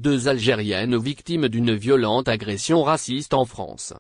2 Algériennes victimes d'une violente agression raciste en France.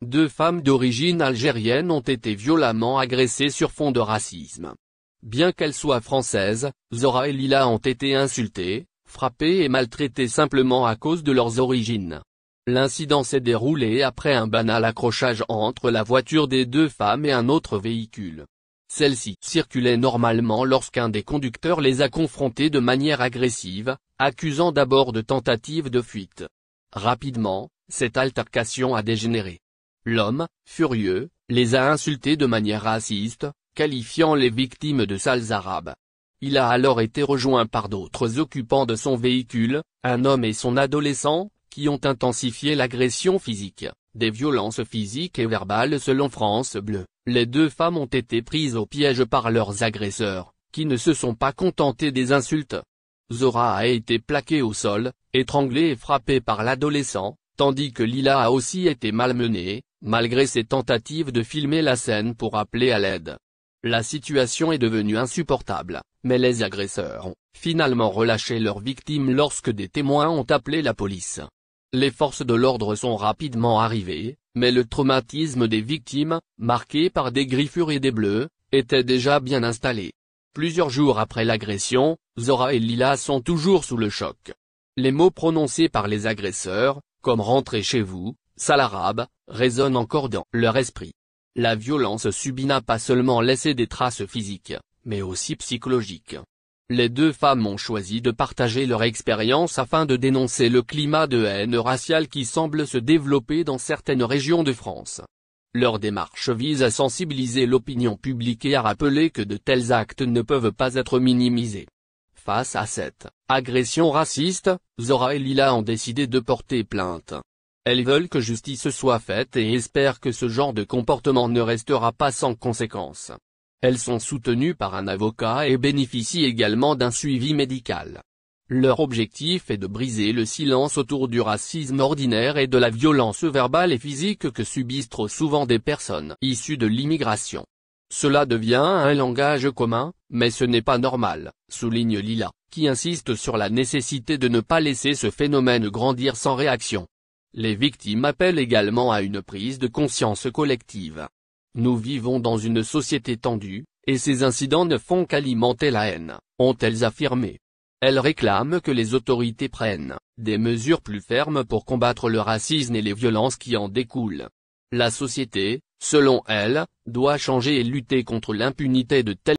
2 femmes d'origine algérienne ont été violemment agressées sur fond de racisme. Bien qu'elles soient françaises, Zora et Lila ont été insultées, frappées et maltraitées simplement à cause de leurs origines. L'incident s'est déroulé après un banal accrochage entre la voiture des 2 femmes et un autre véhicule. Celles-ci circulaient normalement lorsqu'un des conducteurs les a confrontées de manière agressive, accusant d'abord de tentative de fuite. Rapidement, cette altercation a dégénéré. L'homme, furieux, les a insultés de manière raciste, qualifiant les victimes de sales arabes. Il a alors été rejoint par d'autres occupants de son véhicule, un homme et son adolescent, qui ont intensifié l'agression physique, des violences physiques et verbales selon France Bleu. Les 2 femmes ont été prises au piège par leurs agresseurs, qui ne se sont pas contentés des insultes. Zora a été plaquée au sol, étranglée et frappée par l'adolescent, tandis que Lila a aussi été malmenée, malgré ses tentatives de filmer la scène pour appeler à l'aide. La situation est devenue insupportable, mais les agresseurs ont finalement relâché leurs victimes lorsque des témoins ont appelé la police. Les forces de l'ordre sont rapidement arrivées, mais le traumatisme des victimes, marqué par des griffures et des bleus, était déjà bien installé. Plusieurs jours après l'agression, Zora et Lila sont toujours sous le choc. Les mots prononcés par les agresseurs, comme « rentrez chez vous », « sale arabe », résonnent encore dans leur esprit. La violence subie n'a pas seulement laissé des traces physiques, mais aussi psychologiques. Les 2 femmes ont choisi de partager leur expérience afin de dénoncer le climat de haine raciale qui semble se développer dans certaines régions de France. Leur démarche vise à sensibiliser l'opinion publique et à rappeler que de tels actes ne peuvent pas être minimisés. Face à cette agression raciste, Zora et Lila ont décidé de porter plainte. Elles veulent que justice soit faite et espèrent que ce genre de comportement ne restera pas sans conséquences. Elles sont soutenues par un avocat et bénéficient également d'un suivi médical. Leur objectif est de briser le silence autour du racisme ordinaire et de la violence verbale et physique que subissent trop souvent des personnes issues de l'immigration. Cela devient un langage commun, mais ce n'est pas normal, souligne Lila, qui insiste sur la nécessité de ne pas laisser ce phénomène grandir sans réaction. Les victimes appellent également à une prise de conscience collective. Nous vivons dans une société tendue, et ces incidents ne font qu'alimenter la haine, ont-elles affirmé. Elles réclament que les autorités prennent des mesures plus fermes pour combattre le racisme et les violences qui en découlent. La société, selon elles, doit changer et lutter contre l'impunité de tels